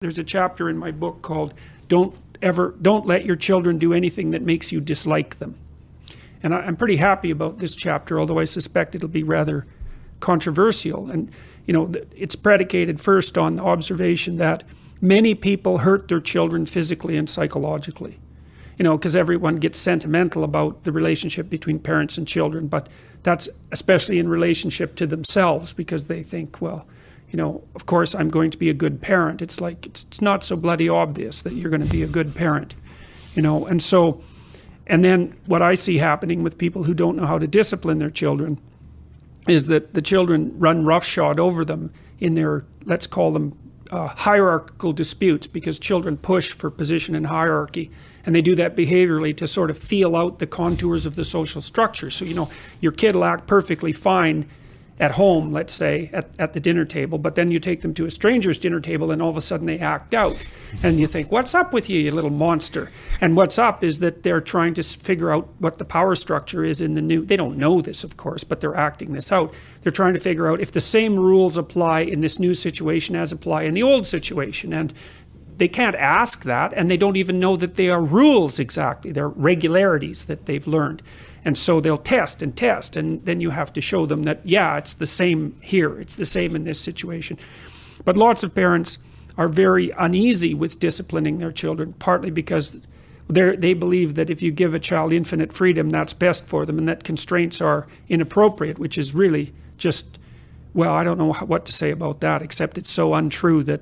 There's a chapter in my book called Don't Let Your Children Do Anything That Makes You Dislike Them. And I'm pretty happy about this chapter, although I suspect it'll be rather controversial. And, it's predicated first on the observation that many people hurt their children physically and psychologically. Because everyone gets sentimental about the relationship between parents and children, but that's especially in relationship to themselves, because they think, well, of course I'm going to be a good parent. It's like, it's not so bloody obvious that you're going to be a good parent, and then what I see happening with people who don't know how to discipline their children is that the children run roughshod over them in their, let's call them hierarchical disputes, because children push for position and hierarchy, and they do that behaviorally to sort of feel out the contours of the social structure. So your kid will act perfectly fine at home, let's say, at the dinner table, but then you take them to a stranger's dinner table and all of a sudden they act out. And you think, what's up with you, you little monster? And what's up is that they're trying to figure out what the power structure is in the new, they don't know this, of course, but they're acting this out. They're trying to figure out if the same rules apply in this new situation as apply in the old situation. And they can't ask that, and they don't even know that they are rules exactly. They're regularities that they've learned. And so they'll test, and then you have to show them that, yeah, it's the same here. It's the same in this situation. But lots of parents are very uneasy with disciplining their children, partly because they believe that if you give a child infinite freedom, that's best for them, and that constraints are inappropriate, which is really just, well, I don't know what to say about that, except it's so untrue that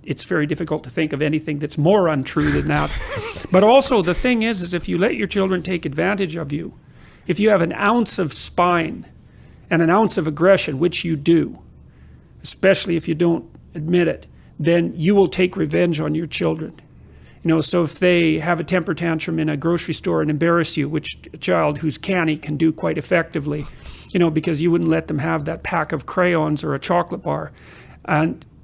it's very difficult to think of anything that's more untrue than that. But also the thing is if you let your children take advantage of you, if you have an ounce of spine and an ounce of aggression, which you do, especially if you don't admit it, then you will take revenge on your children. So if they have a temper tantrum in a grocery store and embarrass you, which a child who's canny can do quite effectively, because you wouldn't let them have that pack of crayons or a chocolate bar,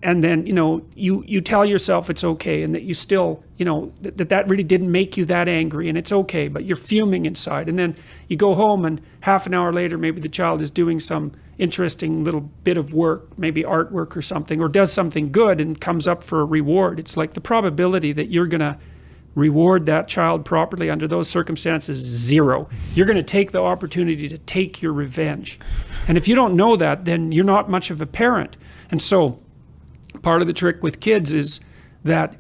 and then, you tell yourself it's okay, and that you still, that really didn't make you that angry, and it's okay, but you're fuming inside. And then you go home, and half an hour later, maybe the child is doing some interesting little bit of work, maybe artwork or something, or does something good and comes up for a reward. It's like the probability that you're going to reward that child properly under those circumstances is zero. You're going to take the opportunity to take your revenge. And if you don't know that, then you're not much of a parent. And so part of the trick with kids is that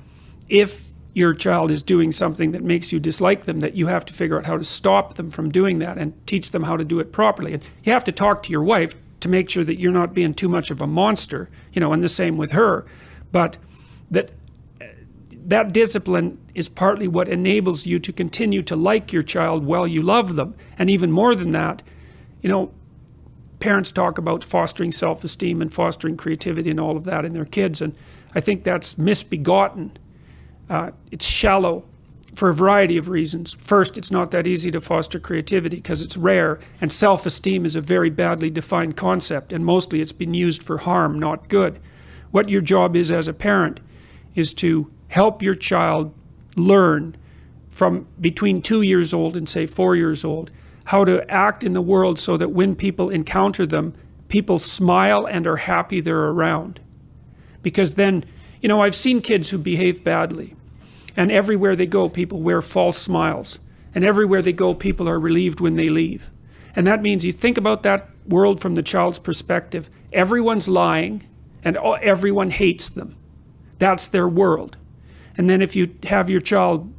if your child is doing something that makes you dislike them, that you have to figure out how to stop them from doing that and teach them how to do it properly. And you have to talk to your wife to make sure that you're not being too much of a monster, and the same with her. But that discipline is partly what enables you to continue to like your child while you love them. And even more than that, parents talk about fostering self-esteem and fostering creativity and all of that in their kids, and I think that's misbegotten. It's shallow for a variety of reasons. First, it's not that easy to foster creativity because it's rare, and self-esteem is a very badly defined concept, and mostly it's been used for harm, not good. What your job is as a parent is to help your child learn from between 2 years old and say 4 years old how to act in the world so that when people encounter them, people smile and are happy they're around. Because then, I've seen kids who behave badly, and everywhere they go, people wear false smiles, and everywhere they go, people are relieved when they leave. And that means you think about that world from the child's perspective. Everyone's lying, and everyone hates them. That's their world. And then if you have your child,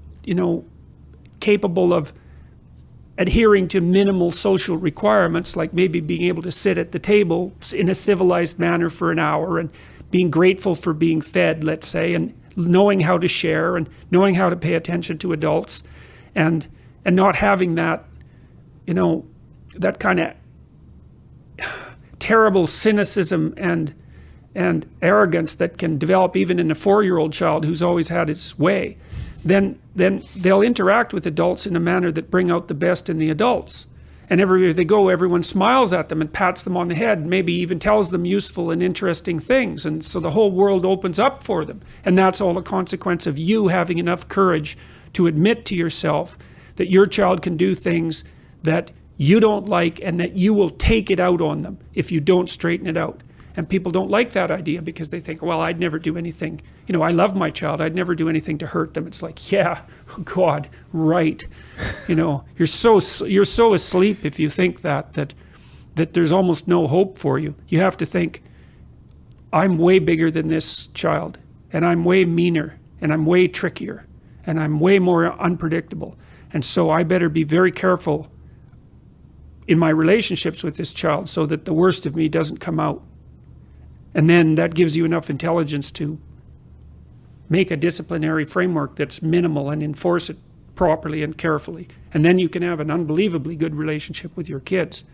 capable of adhering to minimal social requirements, like maybe being able to sit at the table in a civilized manner for an hour, and being grateful for being fed, let's say, and knowing how to share and knowing how to pay attention to adults, and not having that, that kind of terrible cynicism and arrogance that can develop even in a 4-year-old child who's always had his way, then they'll interact with adults in a manner that bring out the best in the adults. And everywhere they go, everyone smiles at them and pats them on the head, maybe even tells them useful and interesting things. And so the whole world opens up for them. And that's all a consequence of you having enough courage to admit to yourself that your child can do things that you don't like, and that you will take it out on them if you don't straighten it out. And people don't like that idea because they think, well, I'd never do anything. You know, I love my child. I'd never do anything to hurt them. It's like, yeah, God, right. You know, you're so asleep if you think that there's almost no hope for you. You have to think, I'm way bigger than this child, and I'm way meaner, and I'm way trickier, and I'm way more unpredictable. And so I better be very careful in my relationships with this child so that the worst of me doesn't come out. And then that gives you enough intelligence to make a disciplinary framework that's minimal and enforce it properly and carefully. And then you can have an unbelievably good relationship with your kids.